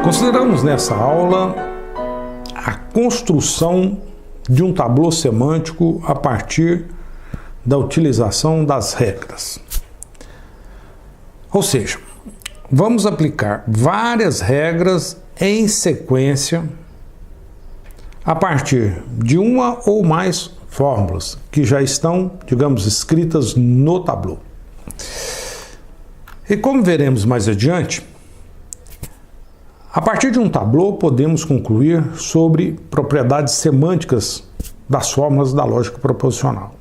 Consideramos nessa aula a construção de um tablô semântico a partir da utilização das regras. Ou seja, vamos aplicar várias regras em sequência a partir de uma ou mais fórmulas que já estão, digamos, escritas no tablô. E como veremos mais adiante, a partir de um tablô podemos concluir sobre propriedades semânticas das fórmulas da lógica proposicional.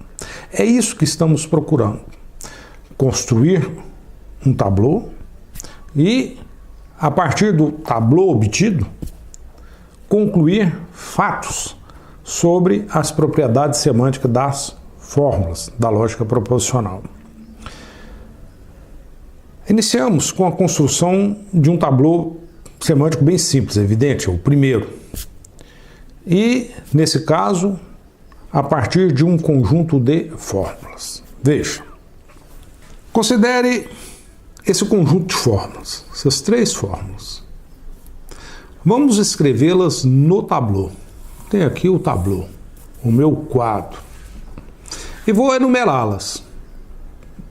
É isso que estamos procurando: construir um tablô e, a partir do tablô obtido, concluir fatos sobre as propriedades semânticas das fórmulas da lógica proposicional. Iniciamos com a construção de um tablô semântico bem simples, evidente, é o primeiro. E, nesse caso, a partir de um conjunto de fórmulas. Veja, considere esse conjunto de fórmulas, essas três fórmulas. Vamos escrevê-las no tablô. Tem aqui o tablô, o meu quadro. E vou enumerá-las.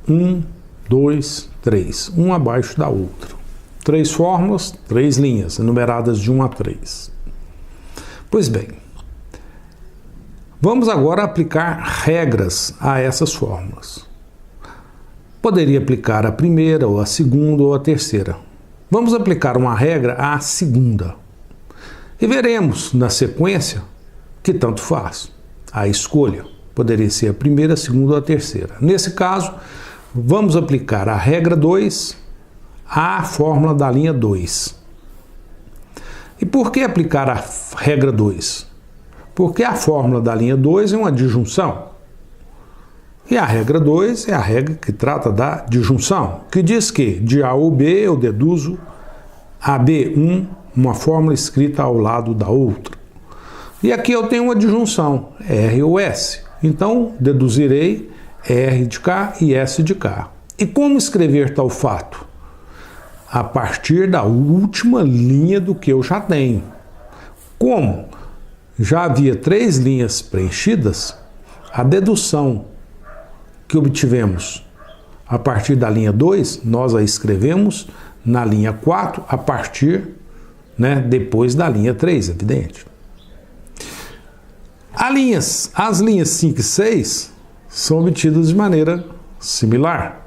1, 2, 3, uma abaixo da outra. Três fórmulas, três linhas, enumeradas de 1 a 3. Pois bem, vamos agora aplicar regras a essas fórmulas. Poderia aplicar a primeira, ou a segunda, ou a terceira. Vamos aplicar uma regra à segunda. E veremos, na sequência, que tanto faz. A escolha poderia ser a primeira, a segunda ou a terceira. Nesse caso, vamos aplicar a regra 2 à fórmula da linha 2. E por que aplicar a regra 2? Porque a fórmula da linha 2 é uma disjunção. E a regra 2 é a regra que trata da disjunção, que diz que de A ou B eu deduzo AB1, uma fórmula escrita ao lado da outra. E aqui eu tenho uma disjunção, R ou S. Então, deduzirei R de cá e S de cá. E como escrever tal fato? A partir da última linha do que eu já tenho. Como já havia 3 linhas preenchidas, a dedução que obtivemos a partir da linha 2, nós a escrevemos na linha 4 a partir, depois da linha 3, evidente. As linhas 5 e 6 são obtidas de maneira similar.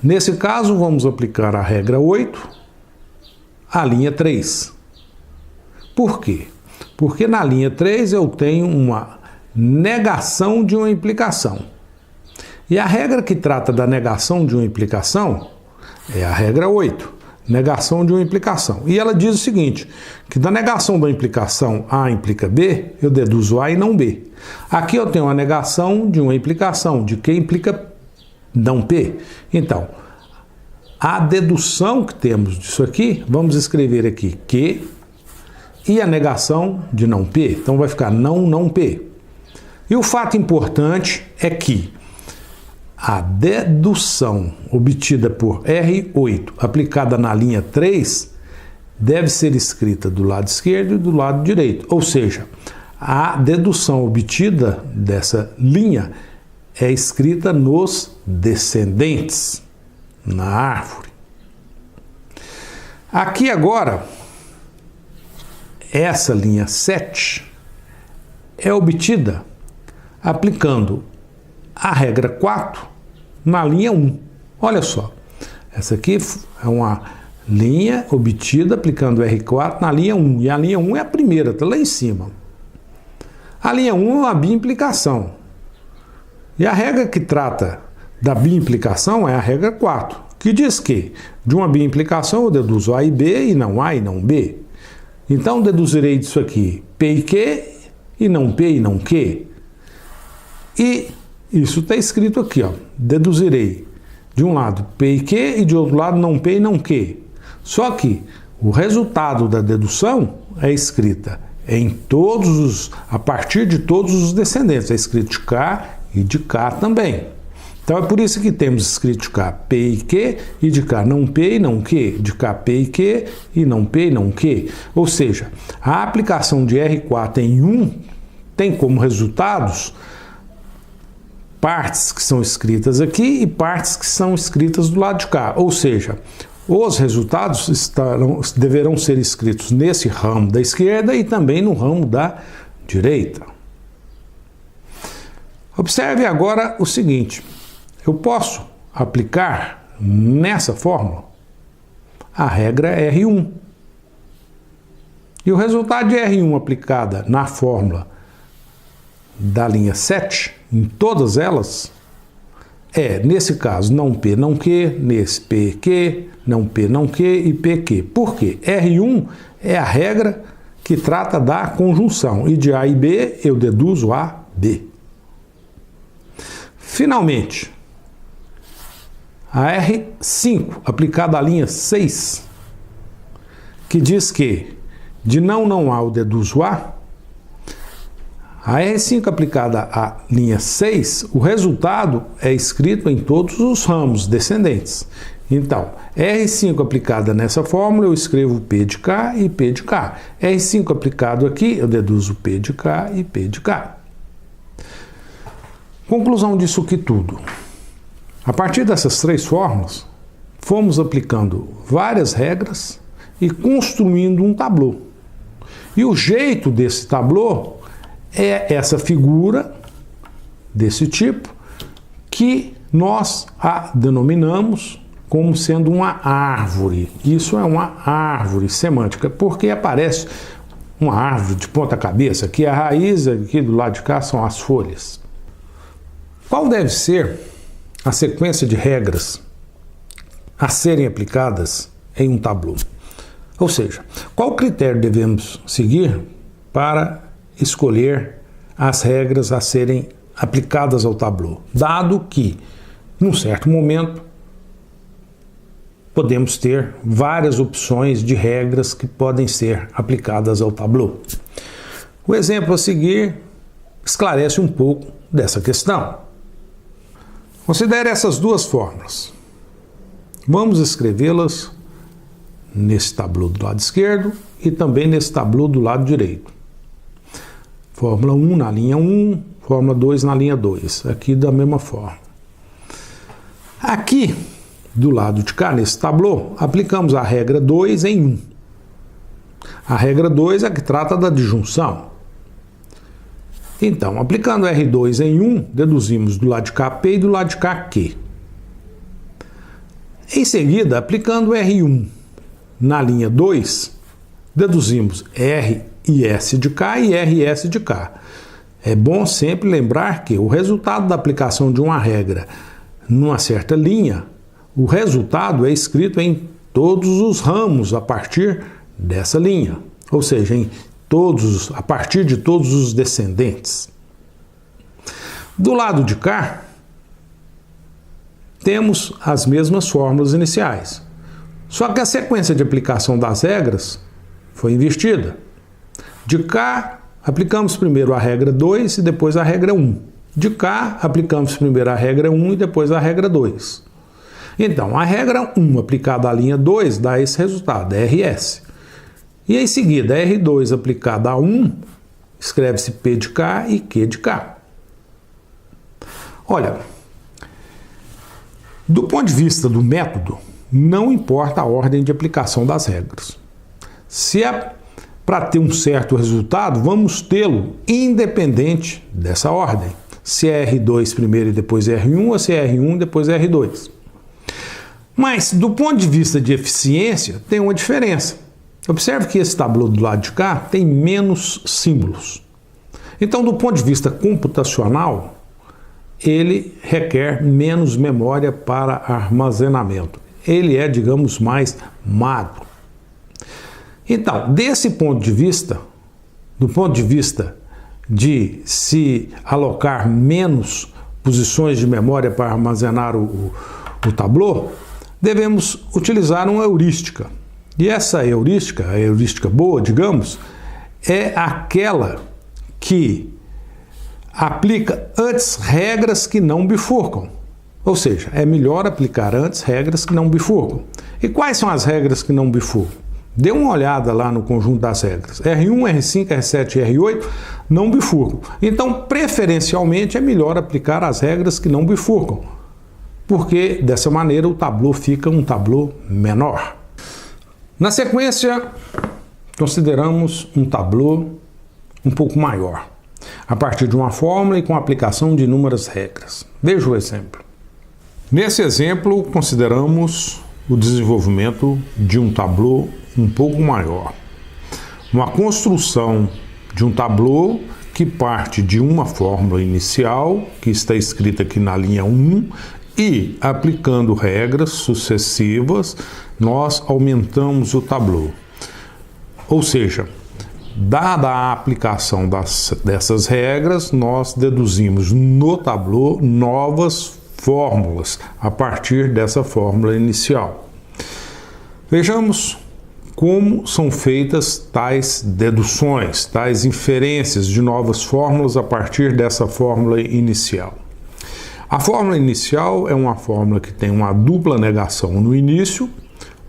Nesse caso, vamos aplicar a regra 8 à linha 3. Por quê? Porque na linha 3 eu tenho uma negação de uma implicação. E a regra que trata da negação de uma implicação é a regra 8, negação de uma implicação. E ela diz o seguinte, que da negação da implicação A implica B, eu deduzo A e não B. Aqui eu tenho a negação de uma implicação, de que implica não P. Então, a dedução que temos disso aqui, vamos escrever aqui que e a negação de não P. Então vai ficar não P. E o fato importante é que a dedução obtida por R8 aplicada na linha 3 deve ser escrita do lado esquerdo e do lado direito. Ou seja, a dedução obtida dessa linha é escrita nos descendentes, na árvore. Aqui agora, essa linha 7 é obtida aplicando a regra 4 na linha 1. Olha só, essa aqui é uma linha obtida aplicando R4 na linha 1, e a linha 1 é a primeira, está lá em cima. A linha 1 é uma biimplicação. E a regra que trata da biimplicação é a regra 4, que diz que de uma biimplicação eu deduzo A e B e não A e não B. Então deduzirei disso aqui P e Q e não P e não Q. E isso está escrito aqui, ó. Deduzirei de um lado P e Q e de outro lado não P e não Q. Só que o resultado da dedução é escrita a partir de todos os descendentes. É escrito de K e de K também. Então é por isso que temos escrito de cá P e Q, e de cá não P e não Q, de cá P e Q, e não P e não Q. Ou seja, a aplicação de R4 em 1 tem como resultados partes que são escritas aqui e partes que são escritas do lado de cá. Ou seja, os resultados deverão ser escritos nesse ramo da esquerda e também no ramo da direita. Observe agora o seguinte: eu posso aplicar nessa fórmula a regra R1. E o resultado de R1 aplicada na fórmula da linha 7, em todas elas, nesse caso, não P, não Q, nesse P, Q, não P, não Q e P, Q. Por quê? R1 é a regra que trata da conjunção, e de A e B eu deduzo A, B. Finalmente, a R5, aplicada à linha 6, que diz que de não A eu deduzo A. A R5 aplicada à linha 6, o resultado é escrito em todos os ramos descendentes. Então, R5 aplicada nessa fórmula, eu escrevo P de K e P de K. R5 aplicado aqui, eu deduzo P de K e P de K. Conclusão disso aqui tudo. A partir dessas três fórmulas, fomos aplicando várias regras e construindo um tablô. E o jeito desse tablô é essa figura desse tipo, que nós a denominamos como sendo uma árvore. Isso é uma árvore semântica, porque aparece uma árvore de ponta cabeça, que a raiz aqui do lado de cá são as folhas. Qual deve ser a sequência de regras a serem aplicadas em um tablô? Ou seja, qual critério devemos seguir para escolher as regras a serem aplicadas ao tablô, dado que, num certo momento, podemos ter várias opções de regras que podem ser aplicadas ao tablô. O exemplo a seguir esclarece um pouco dessa questão. Considere essas duas fórmulas. Vamos escrevê-las nesse tablô do lado esquerdo e também nesse tablô do lado direito. Fórmula 1 na linha 1, fórmula 2 na linha 2, aqui da mesma forma. Aqui, do lado de cá, nesse tablô, aplicamos a regra 2 em 1. A regra 2 é a que trata da disjunção. Então, aplicando R2 em 1, deduzimos do lado de cá P e do lado de cá Q. Em seguida, aplicando R1 na linha 2, deduzimos R e S de K e RS de K. É bom sempre lembrar que o resultado da aplicação de uma regra numa certa linha, o resultado é escrito em todos os ramos a partir dessa linha, ou seja, a partir de todos os descendentes. Do lado de cá, temos as mesmas fórmulas iniciais, só que a sequência de aplicação das regras foi invertida. De cá, aplicamos primeiro a regra 2 e depois a regra 1. De cá, aplicamos primeiro a regra 1 e depois a regra 2. Então, a regra 1 aplicada à linha 2 dá esse resultado, RS. E em seguida, R2 aplicada a 1, escreve-se P de K e Q de K. Olha, do ponto de vista do método, não importa a ordem de aplicação das regras. Se é para ter um certo resultado, vamos tê-lo independente dessa ordem. Se é R2 primeiro e depois R1, ou se é R1 e depois R2. Mas, do ponto de vista de eficiência, tem uma diferença. Observe que esse tablô do lado de cá tem menos símbolos. Então, do ponto de vista computacional, ele requer menos memória para armazenamento. Ele é, digamos, mais magro. Então, desse ponto de vista, do ponto de vista de se alocar menos posições de memória para armazenar o tablô, devemos utilizar uma heurística. E essa heurística, a heurística boa, digamos, é aquela que aplica antes regras que não bifurcam. Ou seja, é melhor aplicar antes regras que não bifurcam. E quais são as regras que não bifurcam? Dê uma olhada lá no conjunto das regras. R1, R5, R7 e R8 não bifurcam. Então, preferencialmente, é melhor aplicar as regras que não bifurcam, porque dessa maneira o tablô fica um tablô menor. Na sequência, consideramos um tablô um pouco maior, a partir de uma fórmula e com a aplicação de inúmeras regras. Veja o exemplo. Nesse exemplo, consideramos o desenvolvimento de um tablô um pouco maior. Uma construção de um tablô que parte de uma fórmula inicial, que está escrita aqui na linha 1, e, aplicando regras sucessivas, nós aumentamos o tablô. Ou seja, dada a aplicação dessas regras, nós deduzimos no tablô novas fórmulas a partir dessa fórmula inicial. Vejamos como são feitas tais deduções, tais inferências de novas fórmulas a partir dessa fórmula inicial. A fórmula inicial é uma fórmula que tem uma dupla negação no início,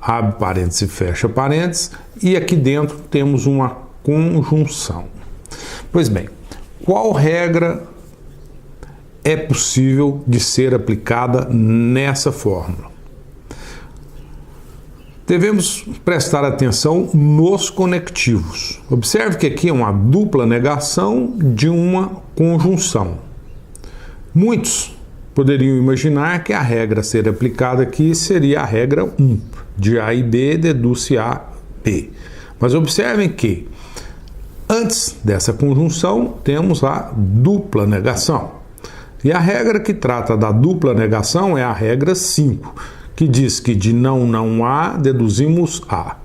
abre parênteses e fecha parênteses, e aqui dentro temos uma conjunção. Pois bem, qual regra é possível de ser aplicada nessa fórmula? Devemos prestar atenção nos conectivos. Observe que aqui é uma dupla negação de uma conjunção. Muitos poderiam imaginar que a regra a ser aplicada aqui seria a regra 1, de A e B deduz-se A, B. Mas observem que antes dessa conjunção temos a dupla negação. E a regra que trata da dupla negação é a regra 5, que diz que de não há, deduzimos A.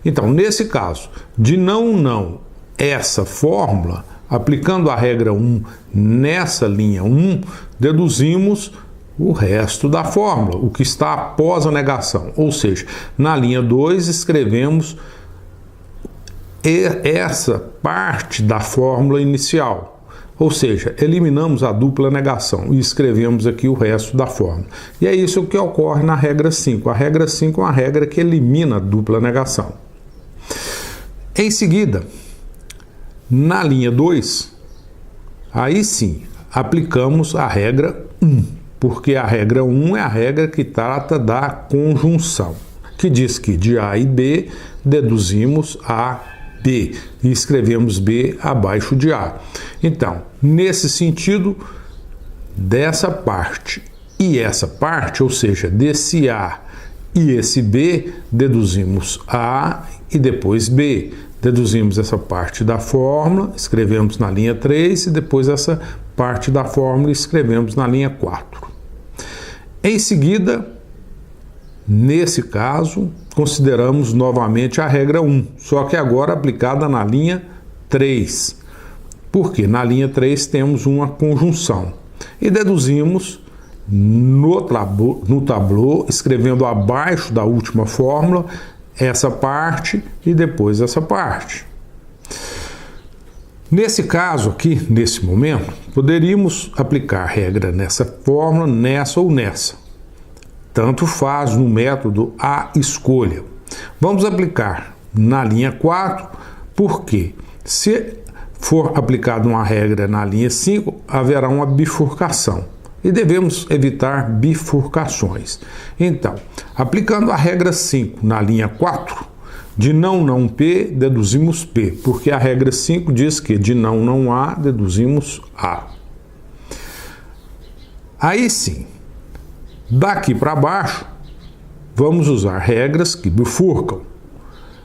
Então, nesse caso, de não, essa fórmula, aplicando a regra 1 nessa linha 1, deduzimos o resto da fórmula, o que está após a negação. Ou seja, na linha 2 escrevemos essa parte da fórmula inicial. Ou seja, eliminamos a dupla negação e escrevemos aqui o resto da fórmula. E é isso que ocorre na regra 5. A regra 5 é uma regra que elimina a dupla negação. Em seguida, na linha 2, aí sim, aplicamos a regra 1, porque a regra 1 é a regra que trata da conjunção, que diz que de A e B deduzimos a B e escrevemos B abaixo de A. Então, nesse sentido, dessa parte e essa parte, ou seja, desse A e esse B, deduzimos A e depois B. Deduzimos essa parte da fórmula, escrevemos na linha 3 e depois essa parte da fórmula escrevemos na linha 4. Em seguida, nesse caso, consideramos novamente a regra 1, só que agora aplicada na linha 3. Porque na linha 3 temos uma conjunção. E deduzimos no tablô, escrevendo abaixo da última fórmula, essa parte e depois essa parte. Nesse caso aqui, nesse momento, poderíamos aplicar regra nessa fórmula, nessa ou nessa. Tanto faz no método a escolha. Vamos aplicar na linha 4, porque se for aplicada uma regra na linha 5, haverá uma bifurcação. E devemos evitar bifurcações. Então, aplicando a regra 5 na linha 4, de não P, deduzimos P, porque a regra 5 diz que de não há, deduzimos A. Aí sim, daqui para baixo, vamos usar regras que bifurcam.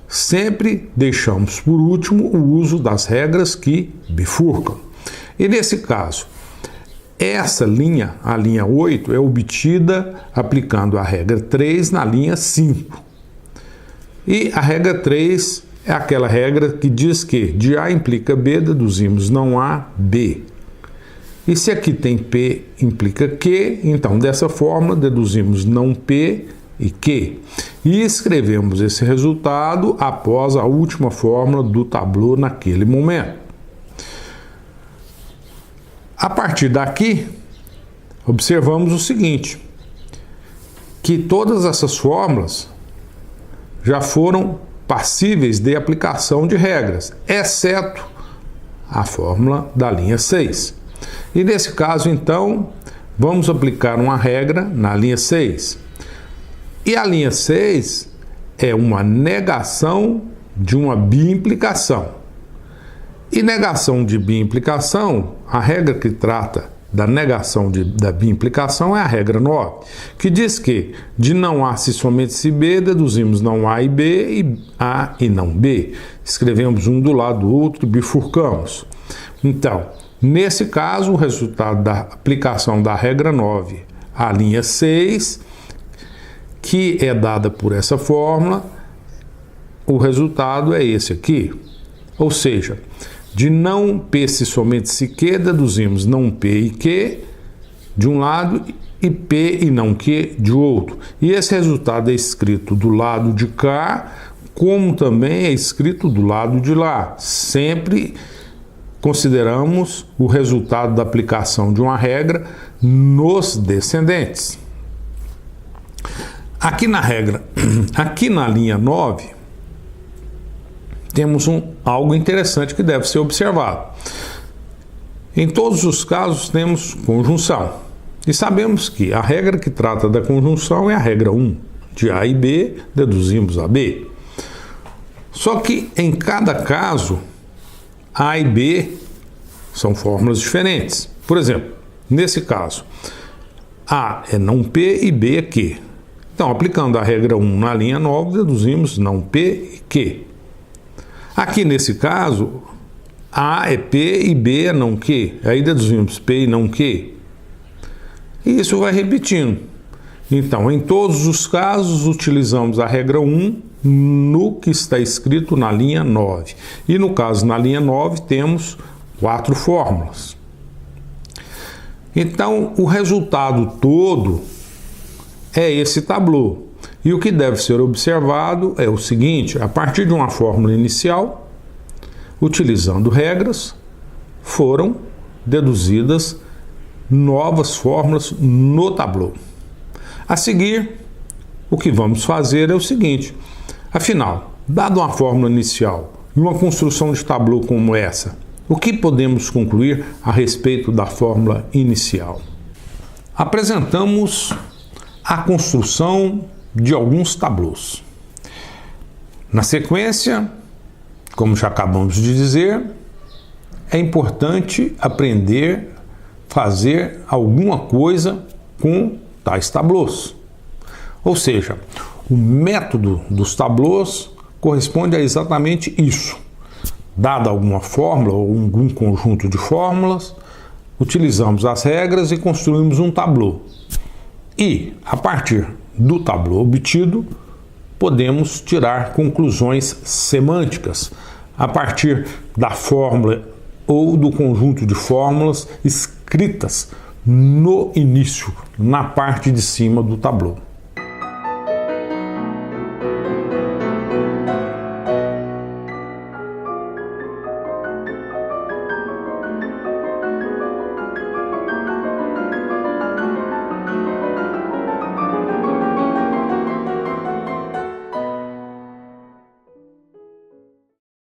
Sempre deixamos por último o uso das regras que bifurcam. E nesse caso, essa linha, a linha 8, é obtida aplicando a regra 3 na linha 5. E a regra 3 é aquela regra que diz que de A implica B, deduzimos não há B. E se aqui tem P implica Q, então dessa fórmula deduzimos não P e Q. E escrevemos esse resultado após a última fórmula do tablô naquele momento. A partir daqui, observamos o seguinte: que todas essas fórmulas já foram passíveis de aplicação de regras, exceto a fórmula da linha 6. E nesse caso, então, vamos aplicar uma regra na linha 6. E a linha 6 é uma negação de uma biimplicação. E negação de biimplicação, a regra que trata da negação da biimplicação é a regra 9, que diz que de não A se somente se B, deduzimos não A e B, e A e não B. Escrevemos um do lado do outro e bifurcamos. Então, nesse caso, o resultado da aplicação da regra 9 à linha 6, que é dada por essa fórmula, o resultado é esse aqui. Ou seja, de não P se somente se Q, deduzimos não P e Q de um lado e P e não Q de outro. E esse resultado é escrito do lado de cá, como também é escrito do lado de lá. Sempre consideramos o resultado da aplicação de uma regra nos descendentes. Aqui na linha 9, temos algo interessante que deve ser observado. Em todos os casos temos conjunção. E sabemos que a regra que trata da conjunção é a regra 1. De A e B, deduzimos a B. Só que em cada caso, A e B são fórmulas diferentes. Por exemplo, nesse caso, A é não P e B é Q. Então, aplicando a regra 1 na linha 9, deduzimos não P e Q. Aqui nesse caso, A é P e B é não Q. Aí deduzimos P e não Q. E isso vai repetindo. Então, em todos os casos, utilizamos a regra 1 no que está escrito na linha 9. E no caso, na linha 9, temos 4 fórmulas. Então, o resultado todo é esse tablô. E o que deve ser observado é o seguinte: a partir de uma fórmula inicial, utilizando regras, foram deduzidas novas fórmulas no tablô. A seguir, o que vamos fazer é o seguinte: afinal, dada uma fórmula inicial e uma construção de tablô como essa, o que podemos concluir a respeito da fórmula inicial? Apresentamos a construção de alguns tablôs. Na sequência, como já acabamos de dizer, é importante aprender a fazer alguma coisa com tais tablôs. Ou seja, o método dos tablôs corresponde a exatamente isso. Dada alguma fórmula ou algum conjunto de fórmulas, utilizamos as regras e construímos um tablô. E, a partir do tablô obtido, podemos tirar conclusões semânticas a partir da fórmula ou do conjunto de fórmulas escritas no início, na parte de cima do tablô.